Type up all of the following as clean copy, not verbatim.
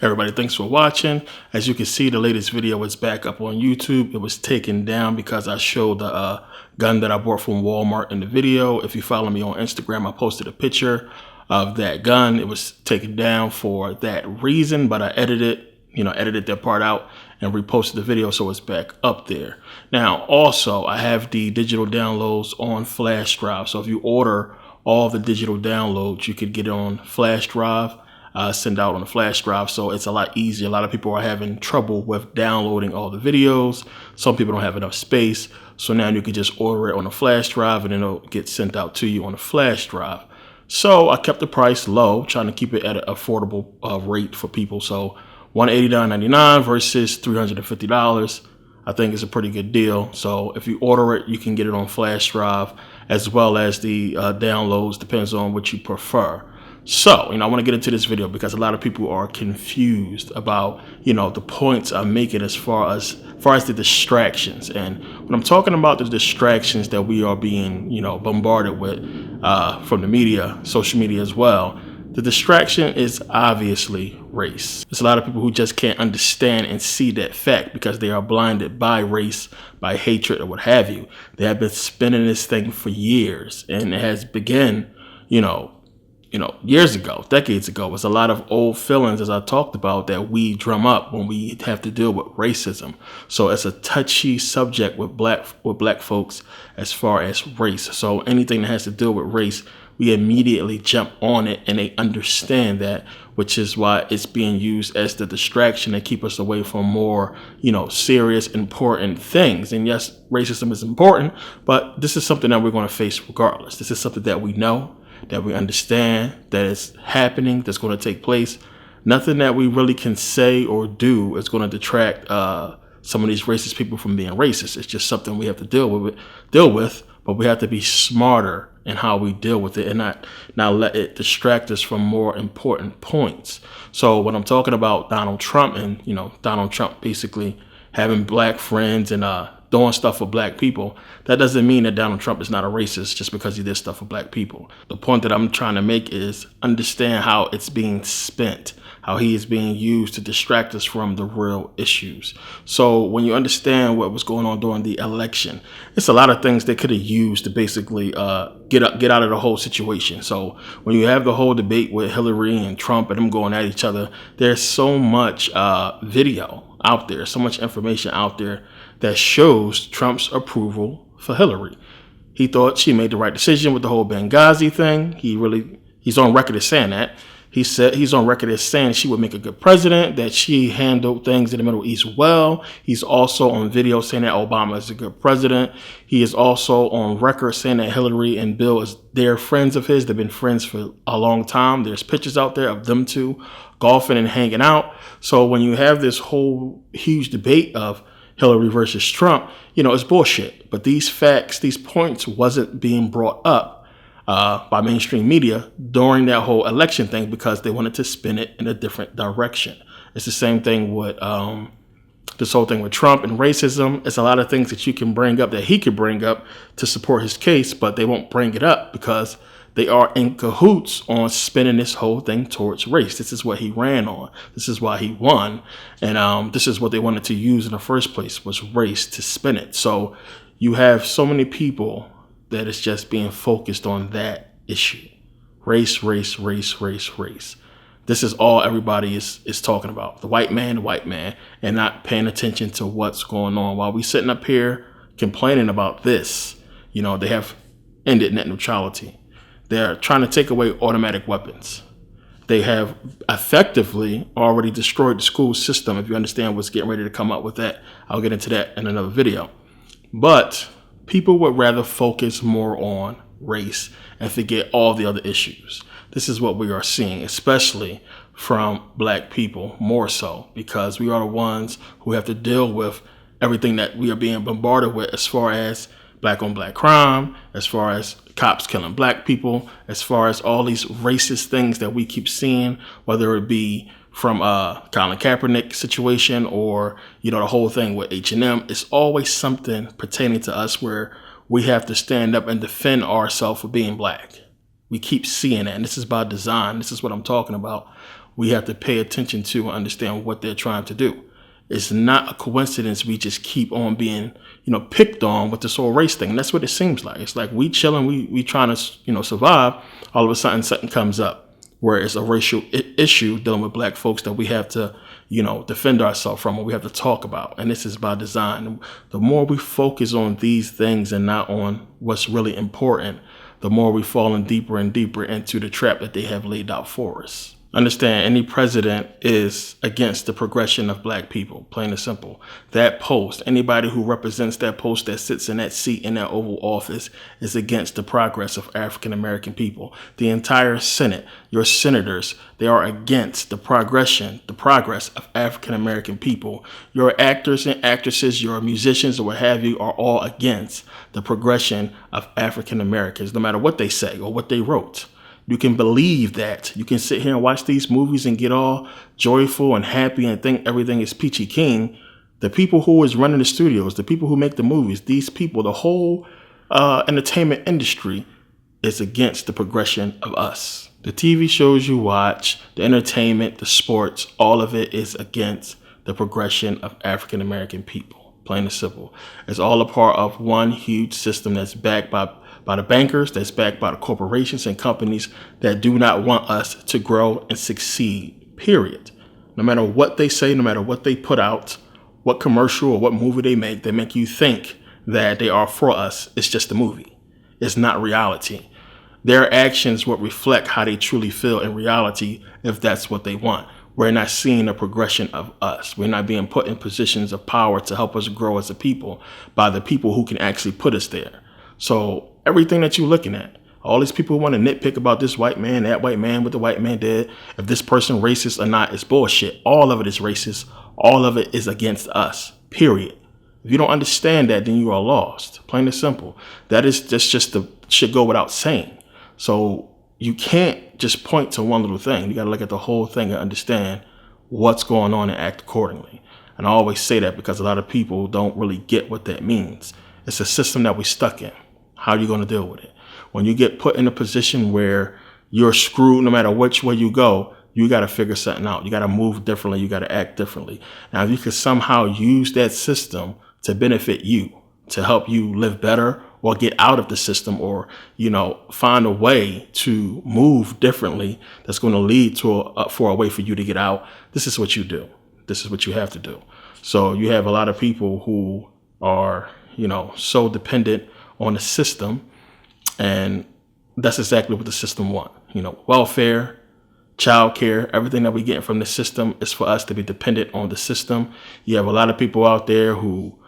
Everybody, thanks for watching. As you can see, the latest video is back up on YouTube. It was taken down because I showed the gun that I bought from Walmart in the video. If you follow me on Instagram, I posted a picture of that gun. It was taken down for that reason, but I edited that part out and reposted the video, so it's back up there. Now, also, I have the digital downloads on flash drive. So if you order all the digital downloads, you could get it on flash drive. Send out on a flash drive, so it's a lot easier. A lot of people are having trouble with downloading all the videos. Some people don't have enough space, so now you can just order it on a flash drive and it'll get sent out to you on a flash drive. So I kept the price low, trying to keep it at an affordable rate for people. So $189.99 versus $350. I think it's a pretty good deal. So if you order it, you can get it on flash drive as well as the downloads, depends on what you prefer. So, I want to get into this video because a lot of people are confused about, the points I'm making as far as the distractions. And when I'm talking about the distractions that we are being, bombarded with from the media, social media as well, the distraction is obviously race. There's a lot of people who just can't understand and see that fact because they are blinded by race, by hatred, or what have you. They have been spinning this thing for years, and it has begun, years ago, decades ago. It's a lot of old feelings, as I talked about, that we drum up when we have to deal with racism. So it's a touchy subject with black folks as far as race. So anything that has to deal with race, we immediately jump on it, and they understand that, which is why it's being used as the distraction to keep us away from more, serious, important things. And yes, racism is important, but this is something that we're going to face regardless. This is something that we know, that we understand, that it's happening, that's going to take place. Nothing that we really can say or do is going to detract some of these racist people from being racist. It's just something we have to deal with, but we have to be smarter in how we deal with it and not let it distract us from more important points. So when I'm talking about Donald Trump and, Donald Trump basically having black friends and doing stuff for black people, that doesn't mean that Donald Trump is not a racist just because he did stuff for black people. The point that I'm trying to make is understand how it's being spent, how he is being used to distract us from the real issues. So when you understand what was going on during the election, it's a lot of things they could have used to basically get out of the whole situation. So when you have the whole debate with Hillary and Trump and them going at each other, there's so much video out there, so much information out there that shows Trump's approval for Hillary. He thought she made the right decision with the whole Benghazi thing. He's on record as saying that. He's on record as saying she would make a good president, that she handled things in the Middle East well. He's also on video saying that Obama is a good president. He is also on record saying that Hillary and Bill they're friends of his. They've been friends for a long time. There's pictures out there of them two golfing and hanging out. So when you have this whole huge debate of Hillary versus Trump, it's bullshit. But these facts, these points wasn't being brought up by mainstream media during that whole election thing because they wanted to spin it in a different direction. It's the same thing with this whole thing with Trump and racism. It's a lot of things that you can bring up, that he could bring up to support his case, but they won't bring it up because they are in cahoots on spinning this whole thing towards race. This is what he ran on. This is why he won. And this is what they wanted to use in the first place, was race, to spin it. So you have so many people that is just being focused on that issue. Race, race, race, race, race. This is all everybody is talking about. The white man, and not paying attention to what's going on. While we sitting up here complaining about this, they have ended net neutrality. They're trying to take away automatic weapons. They have effectively already destroyed the school system. If you understand what's getting ready to come up with that, I'll get into that in another video. But people would rather focus more on race and forget all the other issues. This is what we are seeing, especially from black people, more so, because we are the ones who have to deal with everything that we are being bombarded with as far as black on black crime, as far as cops killing black people, as far as all these racist things that we keep seeing, whether it be from Colin Kaepernick situation or, the whole thing with H&M. It's always something pertaining to us where we have to stand up and defend ourselves for being black. We keep seeing that, and this is by design. This is what I'm talking about. we have to pay attention to and understand what they're trying to do. It's not a coincidence we just keep on being, picked on with this whole race thing. And that's what it seems like. It's like we chilling, we trying to, survive. All of a sudden, something comes up where it's a racial issue dealing with black folks that we have to, defend ourselves from, or we have to talk about. And this is by design. The more we focus on these things and not on what's really important, the more we falling deeper and deeper into the trap that they have laid out for us. Understand, any president is against the progression of black people, plain and simple. That post, anybody who represents that post that sits in that seat in that Oval Office is against the progress of African American people. The entire Senate, your senators, they are against the progress of African American people. Your actors and actresses, your musicians or what have you are all against the progression of African Americans, no matter what they say or what they wrote. You can believe that. You can sit here and watch these movies and get all joyful and happy and think everything is peachy keen. The people who is running the studios, the people who make the movies, these people, the whole entertainment industry is against the progression of us. The TV shows you watch, the entertainment, the sports, all of it is against the progression of African American people. Plain and simple. It's all a part of one huge system that's backed by the bankers, that's backed by the corporations and companies that do not want us to grow and succeed, period. No matter what they say, no matter what they put out, what commercial or what movie they make you think that they are for us. It's just a movie. It's not reality. Their actions would reflect how they truly feel in reality if that's what they want. We're not seeing a progression of us. We're not being put in positions of power to help us grow as a people by the people who can actually put us there. So everything that you're looking at, all these people who want to nitpick about this white man, that white man, what the white man did, if this person racist or not, is bullshit. All of it is racist. All of it is against us, period. If you don't understand that, then you are lost. Plain and simple. That's just should go without saying. So you can't just point to one little thing. You got to look at the whole thing and understand what's going on and act accordingly. And I always say that because a lot of people don't really get what that means. It's a system that we're stuck in. How are you going to deal with it? When you get put in a position where you're screwed no matter which way you go, you got to figure something out. You got to move differently. You got to act differently. Now, if you could somehow use that system to benefit you, to help you live better or get out of the system, or, find a way to move differently that's going to lead to for a way for you to get out, this is what you do. This is what you have to do. So you have a lot of people who are, so dependent on the system, and that's exactly what the system wants. Welfare, childcare, everything that we get from the system is for us to be dependent on the system. You have a lot of people out there who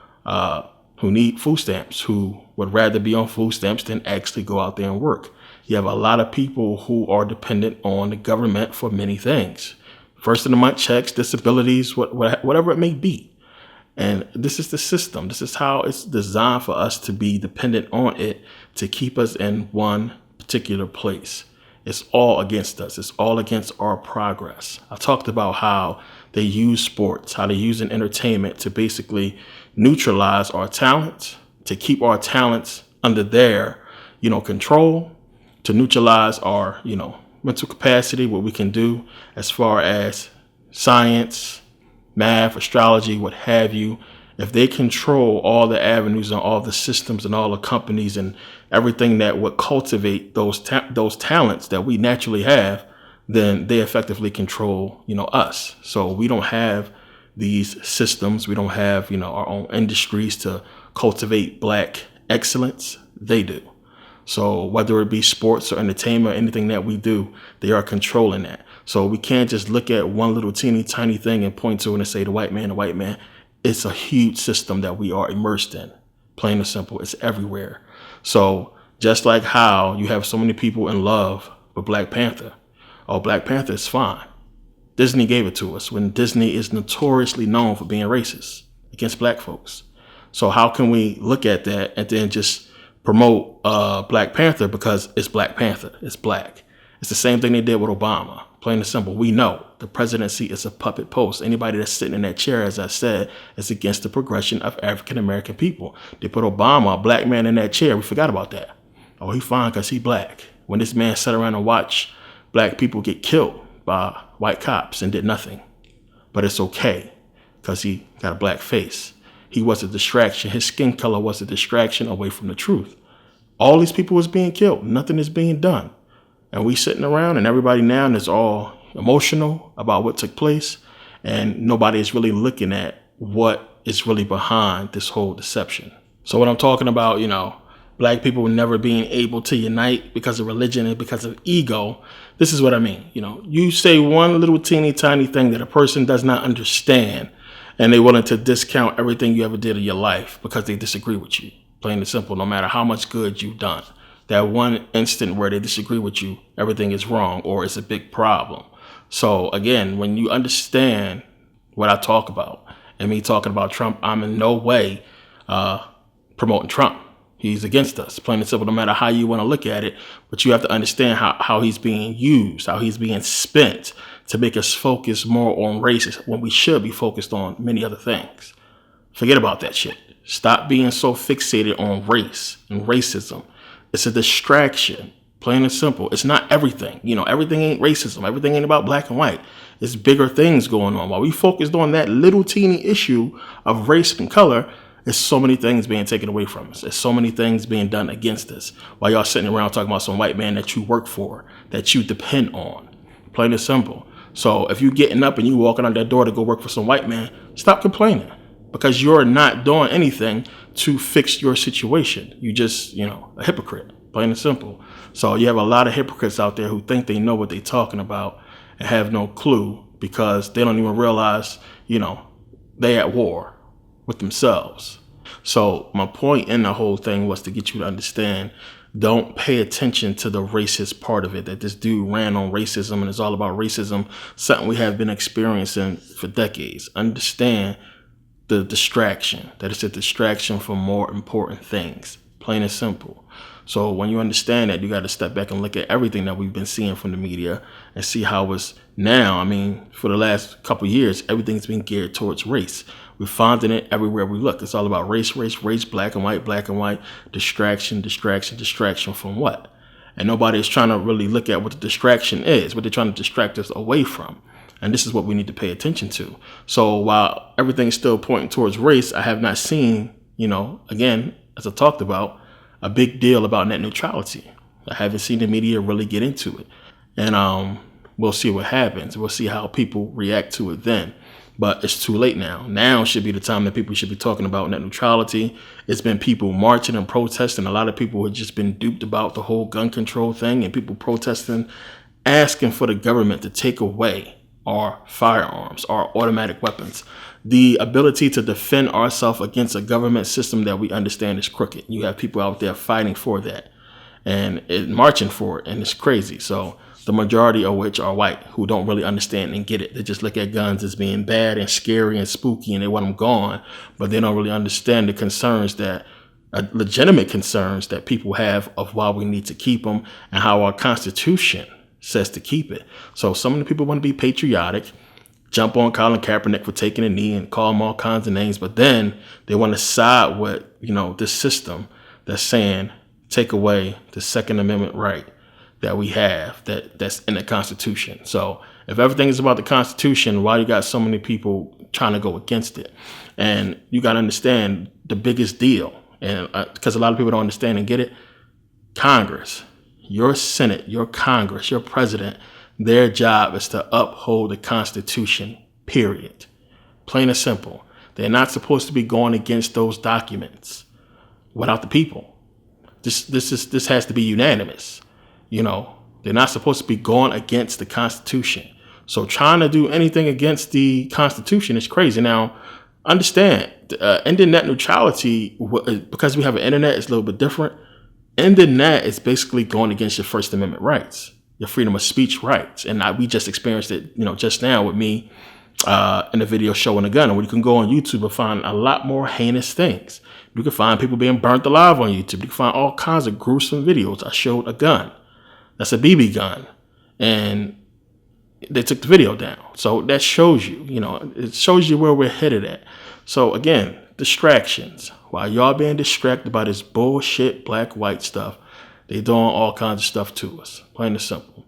need food stamps, who would rather be on food stamps than actually go out there and work. You have a lot of people who are dependent on the government for many things. First of the month checks, disabilities, whatever it may be. And this is the system. This is how it's designed for us to be dependent on it to keep us in one particular place. It's all against us. It's all against our progress. I talked about how they use sports, how they use entertainment to basically neutralize our talents, to keep our talents under their, control, to neutralize our, mental capacity, what we can do as far as science, math, astrology, what have you. If they control all the avenues and all the systems and all the companies and everything that would cultivate those talents that we naturally have, then they effectively control, us. So we don't have these systems. We don't have, our own industries to cultivate black excellence. They do. So whether it be sports or entertainment or anything that we do, they are controlling that. So we can't just look at one little teeny tiny thing and point to it and say the white man. It's a huge system that we are immersed in. Plain and simple. It's everywhere. So just like how you have so many people in love with Black Panther. Oh, Black Panther is fine. Disney gave it to us when Disney is notoriously known for being racist against black folks. So how can we look at that and then just promote Black Panther because it's Black Panther, it's black? It's the same thing they did with Obama. Plain and simple. We know the presidency is a puppet post. Anybody that's sitting in that chair, as I said, is against the progression of African American people. They put Obama, a black man, in that chair. We forgot about that. Oh, he fine because he black. When this man sat around and watched black people get killed by white cops and did nothing. But it's okay because he got a black face. He was a distraction. His skin color was a distraction away from the truth. All these people was being killed. Nothing is being done. And we sitting around and everybody now is all emotional about what took place. And nobody is really looking at what is really behind this whole deception. So what I'm talking about, black people never being able to unite because of religion and because of ego. This is what I mean. You say one little teeny tiny thing that a person does not understand and they're willing to discount everything you ever did in your life because they disagree with you. Plain and simple, no matter how much good you've done. That one instant where they disagree with you, everything is wrong or it's a big problem. So again, when you understand what I talk about and me talking about Trump, I'm in no way promoting Trump. He's against us, plain and simple, no matter how you want to look at it. But you have to understand how he's being used, how he's being spent to make us focus more on race when we should be focused on many other things. Forget about that shit. Stop being so fixated on race and racism. It's a distraction, plain and simple. It's not everything. Everything ain't racism. Everything ain't about black and white. It's bigger things going on. While we focused on that little teeny issue of race and color, there's so many things being taken away from us. There's so many things being done against us. While y'all sitting around talking about some white man that you work for, that you depend on. Plain and simple. So if you getting up and you walking out that door to go work for some white man, stop complaining. Because you're not doing anything to fix your situation. You just, a hypocrite, plain and simple. So you have a lot of hypocrites out there who think they know what they're talking about and have no clue because they don't even realize, they at war with themselves. So my point in the whole thing was to get you to understand, don't pay attention to the racist part of it, that this dude ran on racism and it's all about racism, something we have been experiencing for decades. Understand the distraction, that it's a distraction from more important things, plain and simple. So when you understand that, you got to step back and look at everything that we've been seeing from the media and see how it's now. For the last couple of years, everything's been geared towards race. We're finding it everywhere we look. It's all about race, black and white, distraction from what? And nobody is trying to really look at what the distraction is, what they're trying to distract us away from. And this is what we need to pay attention to. So while everything is still pointing towards race, I have not seen, again, as I talked about, a big deal about net neutrality. I haven't seen the media really get into it. And we'll see what happens. We'll see how people react to it then. But it's too late now. Now should be the time that people should be talking about net neutrality. It's been people marching and protesting. A lot of people have just been duped about the whole gun control thing and people protesting, asking for the government to take away our firearms, our automatic weapons, the ability to defend ourselves against a government system that we understand is crooked. You have people out there fighting for that and marching for it, and it's crazy. So the majority of which are white who don't really understand and get it. They just look at guns as being bad and scary and spooky and they want them gone, but they don't really understand the concerns that legitimate concerns that people have of why we need to keep them and how our Constitution says to keep it. So some of the people want to be patriotic, jump on Colin Kaepernick for taking a knee and call him all kinds of names, but then they want to side with, this system that's saying take away the Second Amendment right that we have that's in the Constitution. So if everything is about the Constitution, why you got so many people trying to go against it? And you got to understand the biggest deal, and because a lot of people don't understand and get it, Congress, your Senate, your Congress, your president, their job is to uphold the Constitution, period. Plain and simple. They're not supposed to be going against those documents without the people. This has to be unanimous. They're not supposed to be going against the Constitution. So trying to do anything against the Constitution is crazy. Now, understand, ending net neutrality, because we have an internet, it's a little bit different. Ending that is basically going against your First Amendment rights, your freedom of speech rights. And we just experienced it, just now with me in a video showing a gun. Where you can go on YouTube and find a lot more heinous things. You can find people being burnt alive on YouTube. You can find all kinds of gruesome videos. I showed a gun. That's a BB gun. And they took the video down. So that shows you, it shows you where we're headed at. So again, distractions. While y'all being distracted by this bullshit black-white stuff, they doing all kinds of stuff to us. Plain and simple.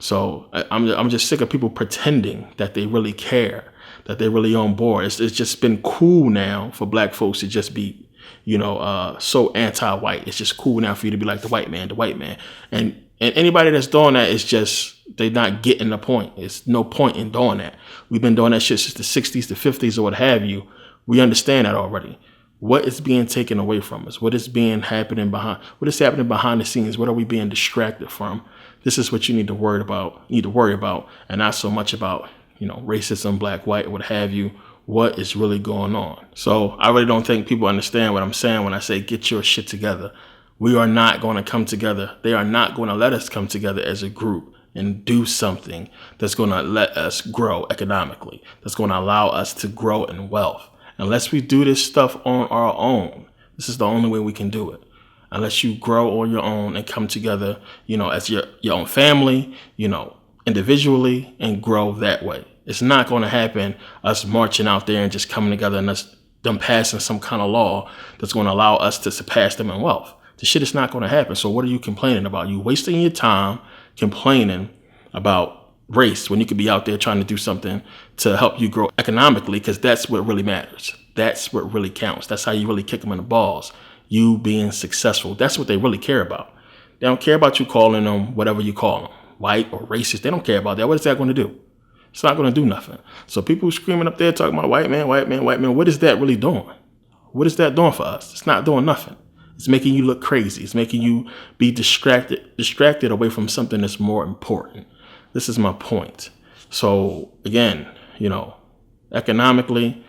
So I'm just sick of people pretending that they really care, that they're really on board. It's just been cool now for black folks to just be, so anti-white. It's just cool now for you to be like the white man. And anybody that's doing that is just, they're not getting the point. It's no point in doing that. We've been doing that shit since the 60s, the 50s, or what have you. We understand that already. What is being taken away from us? What is happening behind the scenes? What are we being distracted from? This is what you need to worry about, and not so much about, racism, black, white, what have you. What is really going on? So I really don't think people understand what I'm saying when I say get your shit together. We are not going to come together. They are not going to let us come together as a group and do something that's going to let us grow economically, that's going to allow us to grow in wealth. Unless we do this stuff on our own, this is the only way we can do it. Unless you grow on your own and come together, as your own family, individually, and grow that way. It's not going to happen us marching out there and just coming together and them passing some kind of law that's going to allow us to surpass them in wealth. The shit is not going to happen. So what are you complaining about? You wasting your time complaining about race when you could be out there trying to do something to help you grow economically, because that's what really matters. That's what really counts. That's how you really kick them in the balls. You being successful. That's what they really care about. They don't care about you calling them whatever you call them, white or racist. They don't care about that. What is that going to do? It's not going to do nothing. So people screaming up there talking about white man, what is that really doing? What is that doing for us? It's not doing nothing. It's making you look crazy. It's making you be distracted away from something that's more important. This is my point. So again, economically,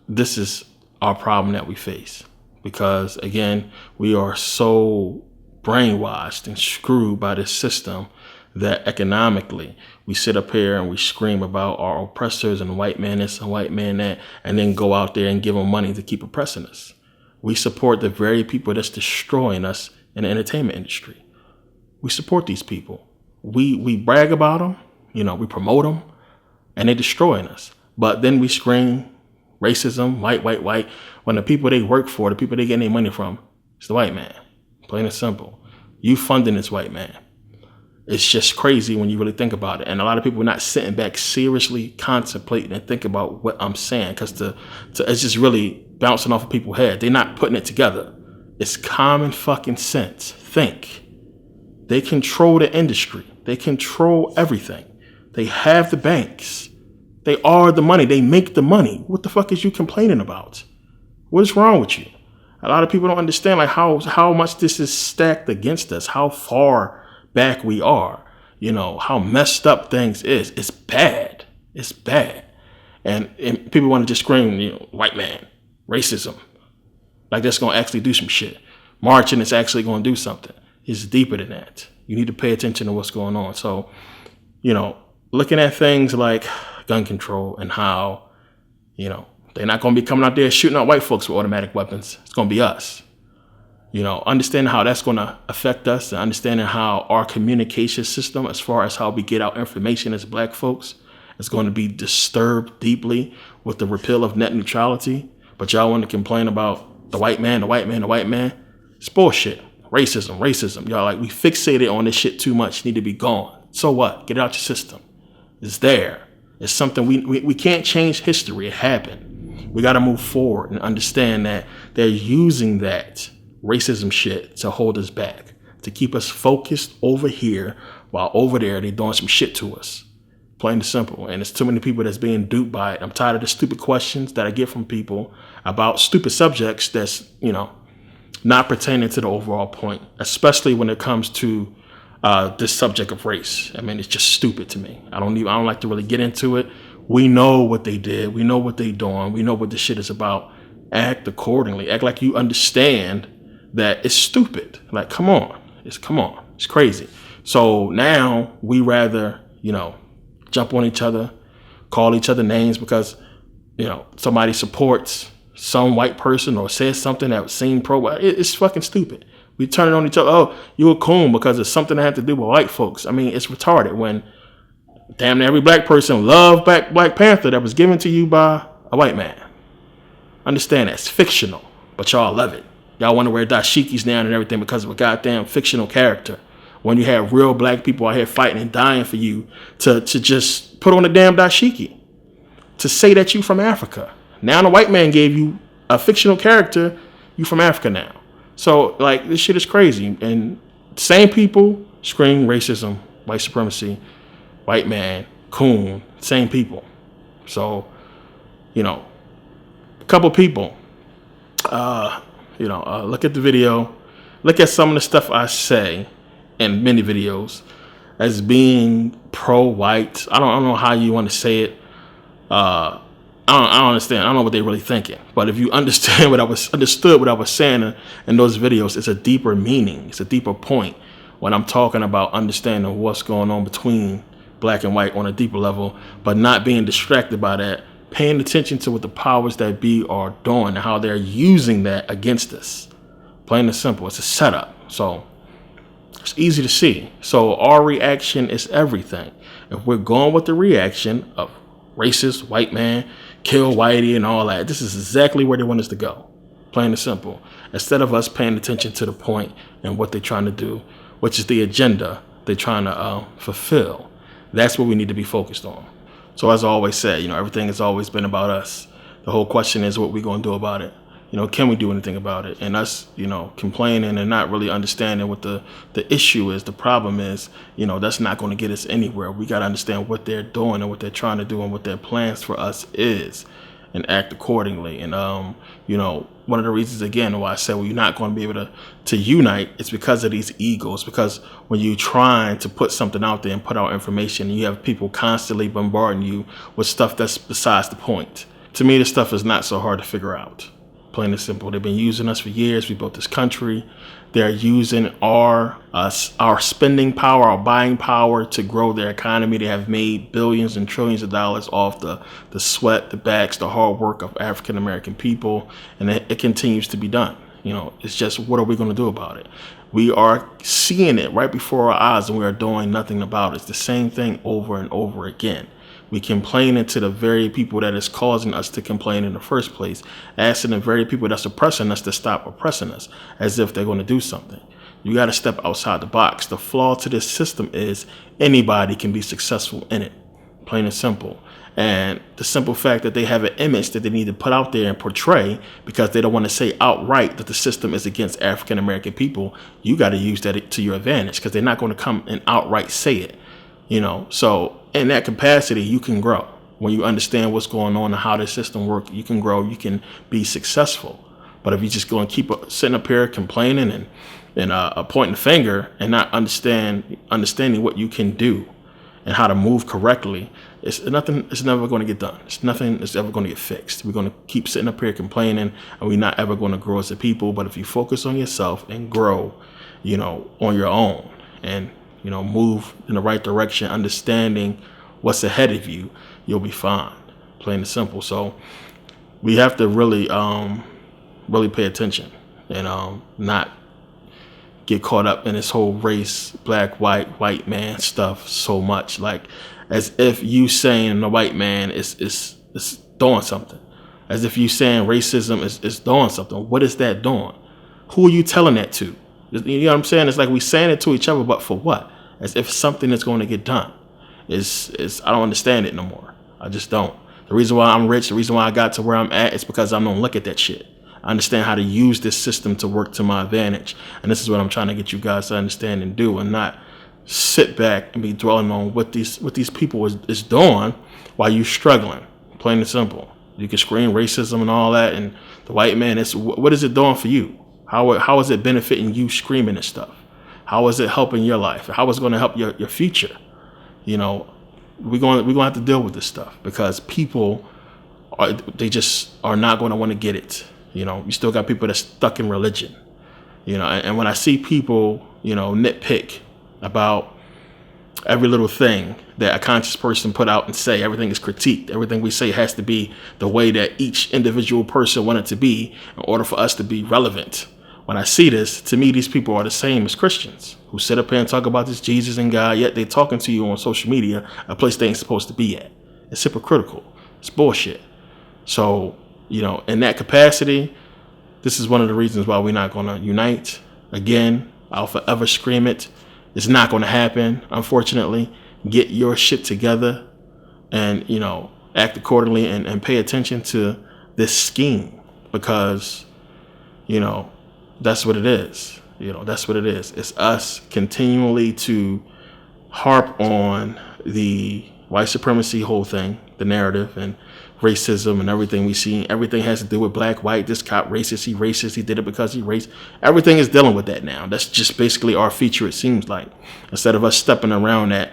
this is our problem that we face, because again, we are so brainwashed and screwed by this system that economically we sit up here and we scream about our oppressors and white man this and white man that, and then go out there and give them money to keep oppressing us. We support the very people that's destroying us in the entertainment industry. We support these people. We brag about them, we promote them, and they're destroying us. But then we scream racism, white, when the people they work for, the people they get their money from, it's the white man. Plain and simple. You funding this white man. It's just crazy when you really think about it. And a lot of people are not sitting back seriously contemplating and think about what I'm saying, because it's just really bouncing off of people's head. They're not putting it together. It's common fucking sense. Think. They control the industry. They control everything. They have the banks. They are the money. They make the money. What the fuck is you complaining about? What is wrong with you? A lot of people don't understand how much this is stacked against us, how far back we are, how messed up things is. It's bad. It's bad. And people want to just scream, white man, racism. Like that's going to actually do some shit. Marching is actually going to do something. It's deeper than that. You need to pay attention to what's going on. So, looking at things like gun control and how, they're not going to be coming out there shooting at white folks with automatic weapons. It's going to be us. Understanding how that's going to affect us, and understanding how our communication system, as far as how we get out information as black folks, is going to be disturbed deeply with the repeal of net neutrality. But y'all want to complain about the white man. It's bullshit. Racism. Y'all we fixated on this shit too much. Need to be gone. So what? Get it out your system. It's there. It's something we can't change history. It happened. We got to move forward and understand that they're using that racism shit to hold us back, to keep us focused over here, while over there they're doing some shit to us. Plain and simple. And it's too many people that's being duped by it. I'm tired of the stupid questions that I get from people about stupid subjects that's, not pertaining to the overall point, especially when it comes to this subject of race. I mean, it's just stupid to me. I don't like to really get into it. We know what they did. We know what they doing. We know what this shit is about. Act accordingly. Act like you understand that it's stupid. Like, come on. It's crazy. So now we rather, jump on each other, call each other names because, somebody supports some white person or says something that seemed pro. It's fucking stupid. We turn it on each other. Oh, you a coon because it's something that had to do with white folks. I mean, it's retarded when damn near every black person loved Black Panther that was given to you by a white man. Understand that's fictional, but y'all love it. Y'all want to wear dashikis now and everything because of a goddamn fictional character. when you have real black people out here fighting and dying for you to just put on a damn dashiki, to say that you from Africa. Now the white man gave you a fictional character, you from Africa now. So like this shit is crazy. And same people scream racism, white supremacy, white man, coon, same people. So, you know, a couple people, look at the video, look at some of the stuff I say in many videos as being pro-white. I don't know how you want to say it. I don't understand. I don't know what they're really thinking. But if you understood what I was saying in those videos, it's a deeper meaning. It's a deeper point when I'm talking about understanding what's going on between black and white on a deeper level, but not being distracted by that, paying attention to what the powers that be are doing and how they're using that against us. Plain and simple. It's a setup. So it's easy to see. So our reaction is everything. If we're going with the reaction of racist, white man, kill whitey and all that, this is exactly where they want us to go. Plain and simple. Instead of us paying attention to the point and what they're trying to do, which is the agenda they're trying to fulfill. That's what we need to be focused on. So as I always say, everything has always been about us. The whole question is what we're going to do about it. Can we do anything about it? And us, complaining and not really understanding what the issue is, the problem is, that's not going to get us anywhere. We got to understand what they're doing and what they're trying to do and what their plans for us is and act accordingly. And, one of the reasons, again, why I said, well, you're not going to be able to unite, it's because of these egos. Because when you're trying to put something out there and put out information, you have people constantly bombarding you with stuff that's besides the point. To me, this stuff is not so hard to figure out. Plain and simple. They've been using us for years. We built this country. They're using our spending power, our buying power to grow their economy. They have made billions and trillions of dollars off the sweat, the backs, the hard work of African American people. And it continues to be done. It's just, what are we going to do about it? We are seeing it right before our eyes and we are doing nothing about it. It's the same thing over and over again. We complaining to the very people that is causing us to complain in the first place, asking the very people that's oppressing us to stop oppressing us, as if they're going to do something. You got to step outside the box. The flaw to this system is anybody can be successful in it, plain and simple. And the simple fact that they have an image that they need to put out there and portray because they don't want to say outright that the system is against African American people, you got to use that to your advantage because they're not going to come and outright say it. So in that capacity, you can grow. When you understand what's going on and how the system works, you can grow, you can be successful. But if you just go and keep sitting up here complaining and pointing the finger and not understanding what you can do and how to move correctly, it's never going to get done. It's nothing that's ever going to get fixed. We're going to keep sitting up here complaining and we're not ever going to grow as a people. But if you focus on yourself and grow, on your own and move in the right direction, understanding what's ahead of you, you'll be fine. Plain and simple. So we have to really pay attention and not get caught up in this whole race, black, white man stuff so much. Like as if you saying the white man is doing something. As if you saying racism is doing something. What is that doing? Who are you telling that to? You know what I'm saying? It's like we saying it to each other, but for what? As if something is going to get done. I don't understand it no more. I just don't. The reason why I'm rich, the reason why I got to where I'm at is because I don't look at that shit. I understand how to use this system to work to my advantage. And this is what I'm trying to get you guys to understand and do, and not sit back and be dwelling on what these people is doing while you're struggling. Plain and simple. You can scream racism and all that, and the white man, what is it doing for you? How is it benefiting you screaming this stuff? How is it helping your life? How is it going to help your future? We're going to have to deal with this stuff because people they just are not going to want to get it. You still got people that's stuck in religion. And when I see people, nitpick about every little thing that a conscious person put out and say, everything is critiqued. Everything we say has to be the way that each individual person wanted to be in order for us to be relevant. When I see this, to me, these people are the same as Christians who sit up here and talk about this Jesus and God, yet they're talking to you on social media, a place they ain't supposed to be at. It's hypocritical. It's bullshit. So, in that capacity, this is one of the reasons why we're not going to unite. Again, I'll forever scream it. It's not going to happen, unfortunately. Get your shit together and, act accordingly and pay attention to this scheme, because, that's what it is. That's what it is. It's us continually to harp on the white supremacy whole thing, the narrative, and racism and everything we see. Everything has to do with black, white. This cop racist. He racist. He did it because he racist. Everything is dealing with that now. That's just basically our feature, it seems like. Instead of us stepping around that,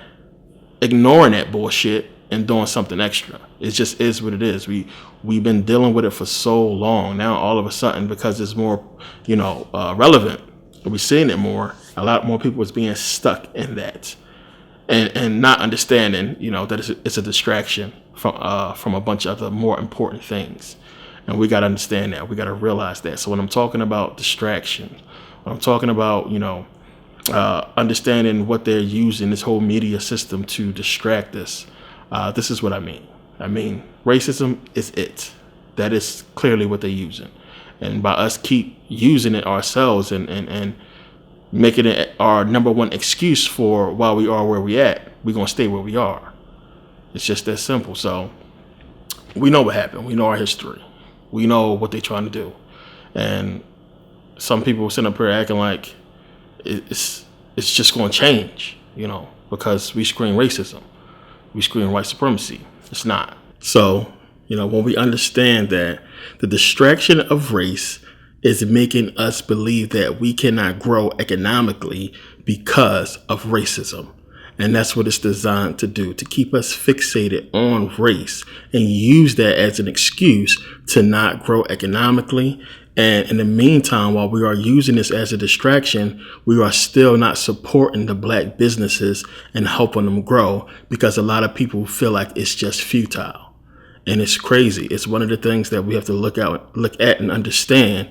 ignoring that bullshit and doing something extra. It just is what it is. We've been dealing with it for so long. Now all of a sudden, because it's more, relevant, we're seeing it more. A lot more people is being stuck in that, and not understanding, that it's a distraction from a bunch of other more important things. And we got to understand that. We got to realize that. So when I'm talking about distraction, when I'm talking about, understanding what they're using this whole media system to distract us, this is what I mean. I mean, racism is it. That is clearly what they're using. And by us keep using it ourselves and making it our number one excuse for why we are where we at, we're going to stay where we are. It's just that simple. So we know what happened. We know our history. We know what they're trying to do. And some people sitting up here acting like it's just going to change, because we scream racism. We scream white supremacy. It's not. So, when we understand that the distraction of race is making us believe that we cannot grow economically because of racism. And that's what it's designed to do, to keep us fixated on race and use that as an excuse to not grow economically. And in the meantime, while we are using this as a distraction, we are still not supporting the black businesses and helping them grow, because a lot of people feel like it's just futile. And it's crazy. It's one of the things that we have to look at and understand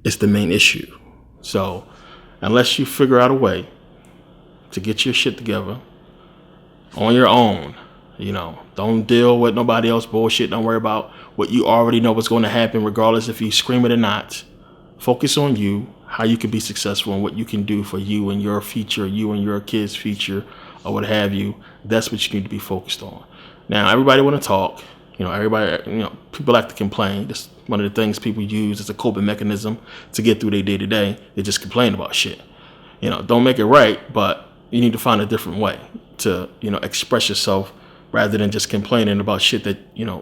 is the main issue. So unless you figure out a way to get your shit together on your own, don't deal with nobody else bullshit. Don't worry about what you already know what's going to happen, regardless if you scream it or not. Focus on you, how you can be successful, and what you can do for you and your future, you and your kids' future, or what have you. That's what you need to be focused on. Now, everybody want to talk. People like to complain. That's one of the things people use as a coping mechanism to get through their day to day. They just complain about shit. Don't make it right, but you need to find a different way to, express yourself, rather than just complaining about shit that,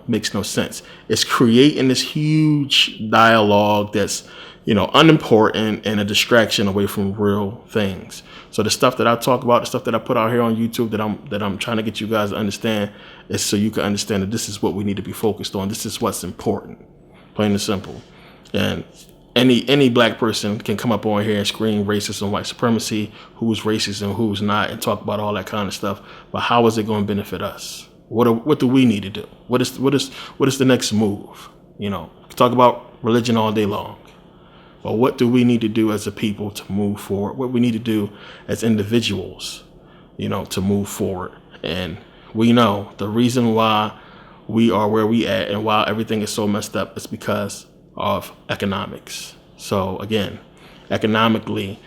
makes no sense. It's creating this huge dialogue that's, unimportant and a distraction away from real things. So the stuff that I talk about, the stuff that I put out here on YouTube that I'm trying to get you guys to understand, is so you can understand that this is what we need to be focused on. This is what's important, plain and simple. And any black person can come up on here and scream racism, white supremacy, who's racist and who's not, and talk about all that kind of stuff. But how is it going to benefit us? What do we need to do? What is the next move? Talk about religion all day long. But what do we need to do as a people to move forward? What we need to do as individuals, to move forward. And we know the reason why we are where we at and why everything is so messed up is because of economics. So again, economically,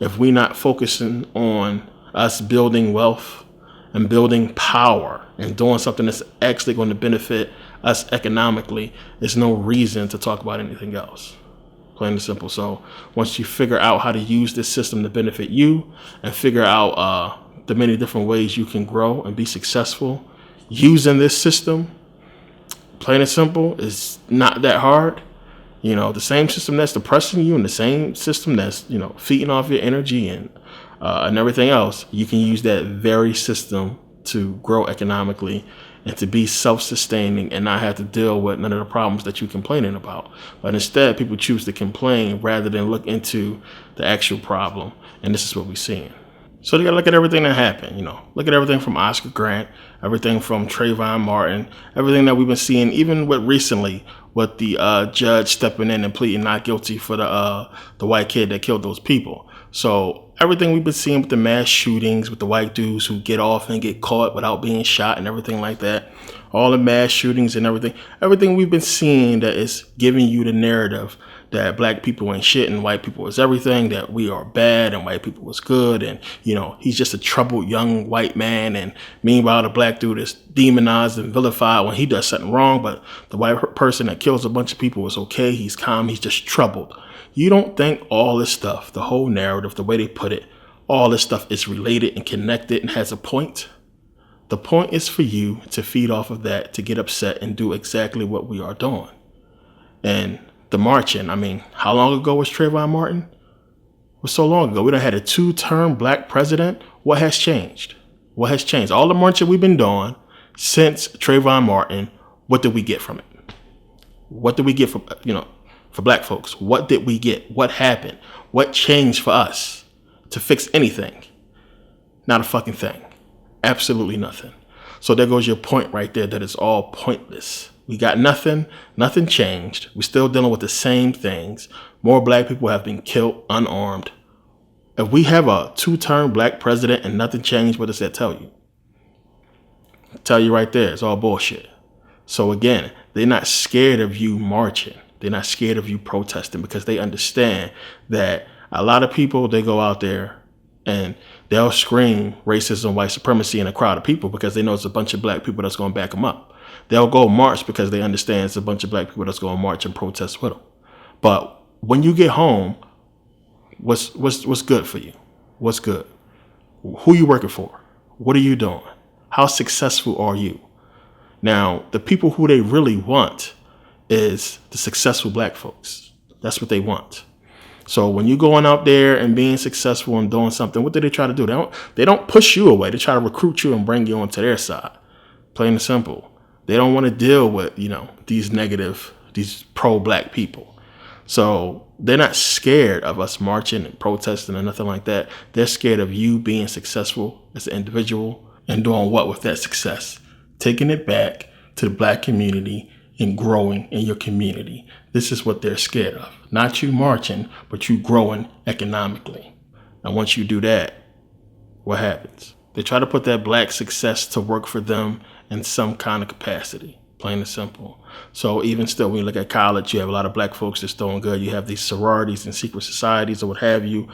if we're not focusing on us building wealth and building power and doing something that's actually going to benefit us economically, there's no reason to talk about anything else. Plain and simple. So once you figure out how to use this system to benefit you and figure out the many different ways you can grow and be successful using this system, plain and simple, is not that hard. The same system that's depressing you and the same system that's, feeding off your energy and everything else, you can use that very system to grow economically and to be self-sustaining and not have to deal with none of the problems that you're complaining about. But instead, people choose to complain rather than look into the actual problem. And this is what we're seeing. So you gotta look at everything that happened, look at everything from Oscar Grant, everything from Trayvon Martin, everything that we've been seeing, even with recently, with the judge stepping in and pleading not guilty for the white kid that killed those people. So everything we've been seeing with the mass shootings, with the white dudes who get off and get caught without being shot and everything like that, all the mass shootings and everything we've been seeing that is giving you the narrative that black people ain't shit and white people is everything, that we are bad and white people is good, and he's just a troubled young white man, and meanwhile the black dude is demonized and vilified when he does something wrong, but the white person that kills a bunch of people is okay, he's calm, he's just troubled. You don't think all this stuff, the whole narrative, the way they put it, all this stuff is related and connected and has a point? The point is for you to feed off of that, to get upset and do exactly what we are doing. And the marching, I mean, how long ago was Trayvon Martin? It was so long ago. We done had a 2-term black president. What has changed? What has changed? All the marching we've been doing since Trayvon Martin, what did we get from it? What did we get from, for black folks? What did we get? What happened? What changed for us to fix anything? Not a fucking thing. Absolutely nothing. So there goes your point right there, that it's all pointless. We got nothing changed. We're still dealing with the same things. More black people have been killed unarmed. If we have a 2-term black president and nothing changed, what does that tell you? Tell you right there, it's all bullshit. So again, they're not scared of you marching. They're not scared of you protesting, because they understand that a lot of people, they go out there and they'll scream racism, white supremacy in a crowd of people because they know it's a bunch of black people that's going to back them up. They'll go march because they understand it's a bunch of black people that's going to march and protest with them. But when you get home, what's good for you? What's good? Who you working for? What are you doing? How successful are you? Now, the people who they really want is the successful black folks. That's what they want. So when you're going out there and being successful and doing something, what do they try to do? They don't push you away. They try to recruit you and bring you onto their side. Plain and simple. They don't want to deal with, these pro-black people. So they're not scared of us marching and protesting or nothing like that. They're scared of you being successful as an individual and doing what with that success? Taking it back to the black community and growing in your community. This is what they're scared of. Not you marching, but you growing economically. And once you do that, what happens? They try to put that black success to work for them in some kind of capacity, plain and simple. So even still, when you look at college, you have a lot of black folks that's doing good. You have these sororities and secret societies or what have you,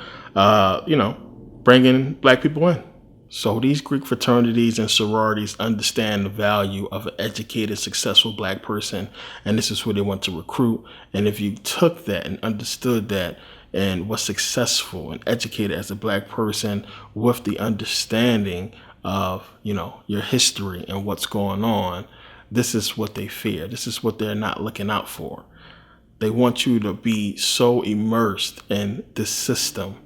bringing black people in. So these Greek fraternities and sororities understand the value of an educated, successful black person, and this is who they want to recruit. And if you took that and understood that and was successful and educated as a black person with the understanding of, your history and what's going on, this is what they fear. This is what they're not looking out for. They want you to be so immersed in this system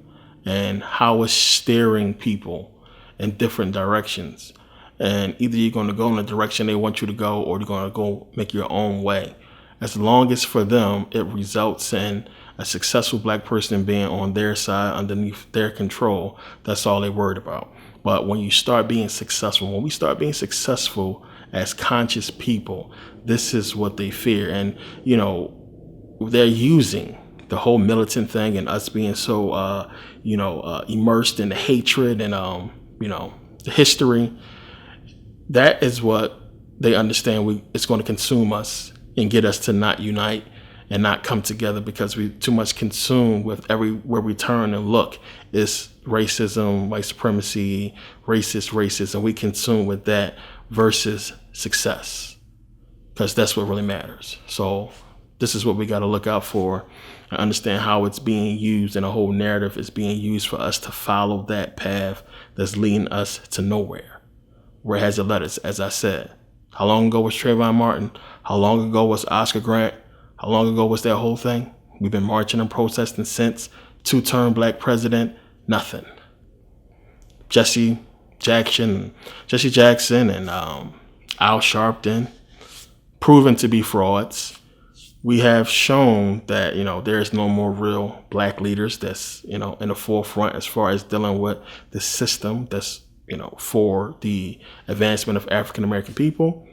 and how it's steering people in different directions. And either you're going to go in the direction they want you to go, or you're going to go make your own way. As long as for them, it results in a successful black person being on their side, underneath their control, that's all they're worried about. But when you start being successful, when we start being successful as conscious people, this is what they fear. And, they're using the whole militant thing and us being so, immersed in the hatred and, the history. That is what they understand it's going to consume us and get us to not unite and not come together, because we too much consumed with everywhere we turn and look is racism, white supremacy, racist, and we consume with that versus success, because that's what really matters. So this is what we got to look out for and understand how it's being used, and a whole narrative is being used for us to follow that path that's leading us to nowhere. Where has it led us? As I said, how long ago was Trayvon Martin? How long ago was Oscar Grant? How long ago was that whole thing? We've been marching and protesting since. 2-term black president, nothing. Jesse Jackson and Al Sharpton, proven to be frauds. We have shown that, there is no more real black leaders that's, in the forefront as far as dealing with the system that's, for the advancement of African American people.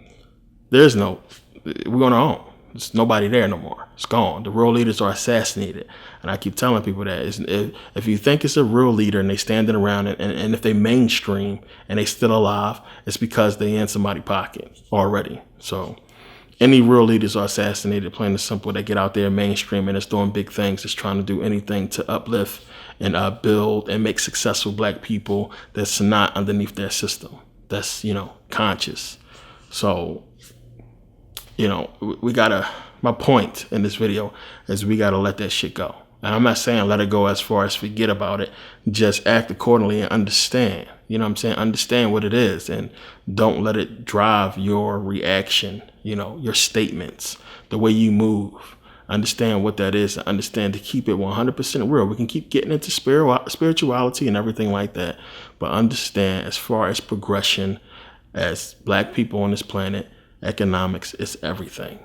We're on our own. There's nobody there no more. It's gone. The real leaders are assassinated. And I keep telling people that if you think it's a real leader and they standing around and if they mainstream and they still alive, it's because they in somebody's pocket already. So Any real leaders are assassinated, plain and simple. They get out there mainstream and it's doing big things. It's trying to do anything to uplift and build and make successful black people that's not underneath their system. That's, conscious. So, we gotta, my point in this video is we gotta let that shit go. And I'm not saying let it go as far as forget about it. Just act accordingly and understand. You know what I'm saying? Understand what it is and don't let it drive your reaction, your statements, the way you move. Understand what that is and understand to keep it 100% real. We can keep getting into spirituality and everything like that. But understand, as far as progression, as black people on this planet, economics is everything.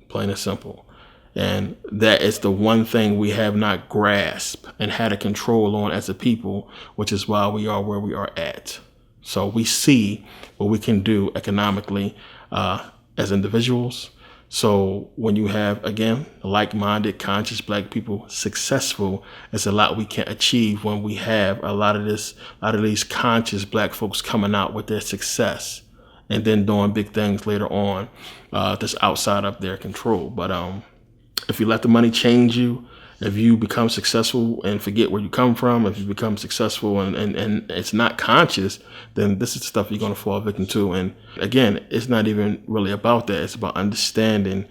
Plain and simple. And that is the one thing we have not grasped and had a control on as a people, which is why we are where we are at. So we see what we can do economically as individuals. So when you have, again, like-minded, conscious black people successful, there's a lot we can achieve when we have a lot of these conscious black folks coming out with their success and then doing big things later on that's outside of their control. But if you let the money change you, if you become successful and forget where you come from, if you become successful and it's not conscious, then this is the stuff you're going to fall victim to. And again, it's not even really about that. It's about understanding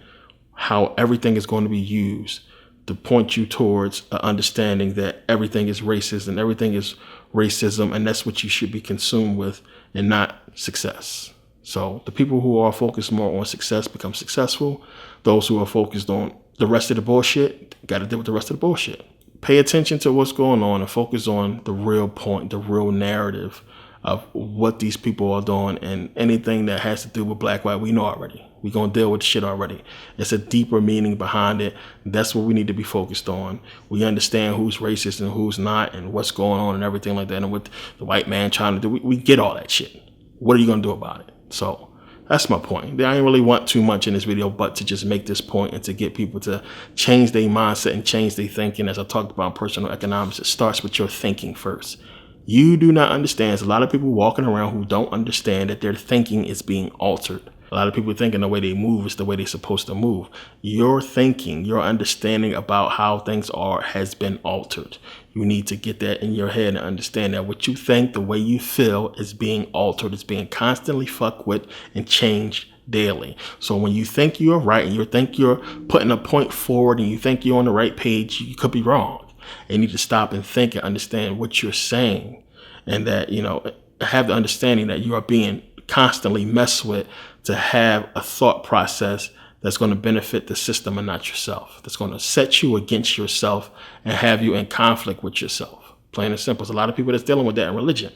how everything is going to be used to point you towards an understanding that everything is racist and everything is racism, and that's what you should be consumed with and not success. So the people who are focused more on success become successful. Those who are focused on the rest of the bullshit, got to deal with the rest of the bullshit. Pay attention to what's going on and focus on the real point, the real narrative of what these people are doing, and anything that has to do with black, white, we know already. We're going to deal with the shit already. It's a deeper meaning behind it. That's what we need to be focused on. We understand who's racist and who's not and what's going on and everything like that and what the white man trying to do. We get all that shit. What are you going to do about it? So that's my point. I didn't really want too much in this video, but to just make this point and to get people to change their mindset and change their thinking. As I talked about personal economics, it starts with your thinking first. You do not understand. There's a lot of people walking around who don't understand that their thinking is being altered. A lot of people thinking the way they move is the way they're supposed to move. Your thinking, your understanding about how things are has been altered. You need to get that in your head and understand that what you think, the way you feel is being altered. It's being constantly fucked with and changed daily. So when you think you're right and you think you're putting a point forward and you think you're on the right page, you could be wrong. And you need to stop and think and understand what you're saying, and that, have the understanding that you are being constantly messed with to have a thought process that's going to benefit the system and not yourself. That's going to set you against yourself and have you in conflict with yourself. Plain and simple. There's a lot of people that's dealing with that in religion.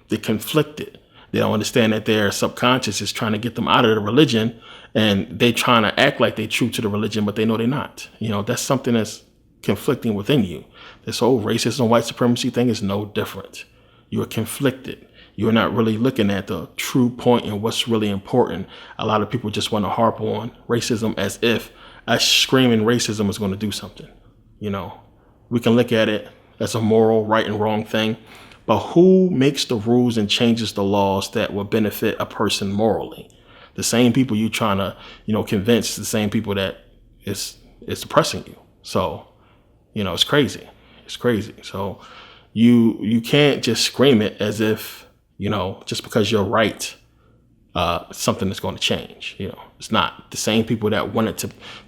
They're conflicted. They don't understand that their subconscious is trying to get them out of the religion, and they trying to act like they're true to the religion, but they know they're not. That's something that's conflicting within you. This whole racism, white supremacy thing is no different. You are conflicted. You're not really looking at the true point and what's really important. A lot of people just want to harp on racism as if us screaming racism is going to do something. We can look at it as a moral right and wrong thing, but who makes the rules and changes the laws that will benefit a person morally? The same people you trying to, convince, the same people that is oppressing you. So, it's crazy. It's crazy. So you can't just scream it as if, just because you're right, something that's going to change. It's not. The same people that wanted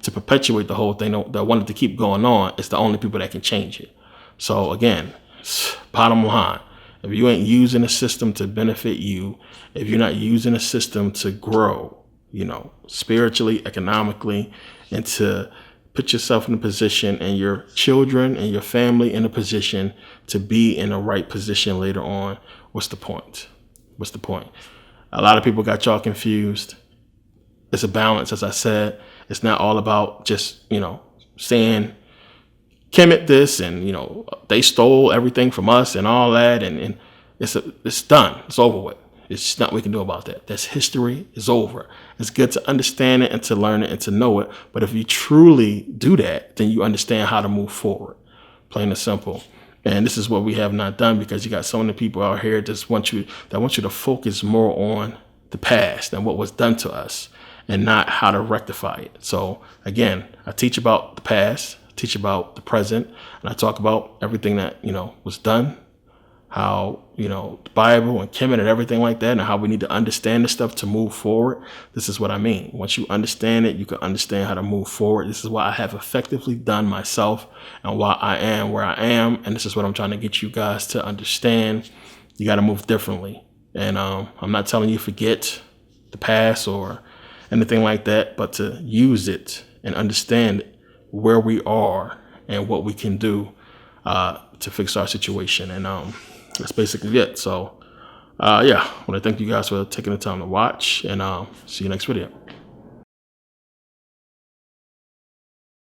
to perpetuate the whole thing, that wanted to keep going on, it's the only people that can change it. So again, bottom line, if you ain't using a system to benefit you, if you're not using a system to grow, spiritually, economically, and to put yourself in a position and your children and your family in a position to be in the right position later on, what's the point? What's the point? A lot of people got y'all confused. It's a balance, as I said. It's not all about just, saying Kemet this and, they stole everything from us and all that. And it's done. It's over with. It's nothing we can do about that. That's history. It's over. It's good to understand it and to learn it and to know it. But if you truly do that, then you understand how to move forward. Plain and simple. And this is what we have not done, because you got so many people out here that want you to focus more on the past and what was done to us and not how to rectify it. So again, I teach about the past, teach about the present, and I talk about everything that, was done, how, the Bible and Kemet and everything like that, and how we need to understand this stuff to move forward. This is what I mean. Once you understand it, you can understand how to move forward. This is what I have effectively done myself and why I am where I am. And this is what I'm trying to get you guys to understand. You got to move differently. And I'm not telling you forget the past or anything like that, but to use it and understand where we are and what we can do to fix our situation. And that's basically it. So, yeah, I want to thank you guys for taking the time to watch, and see you next video.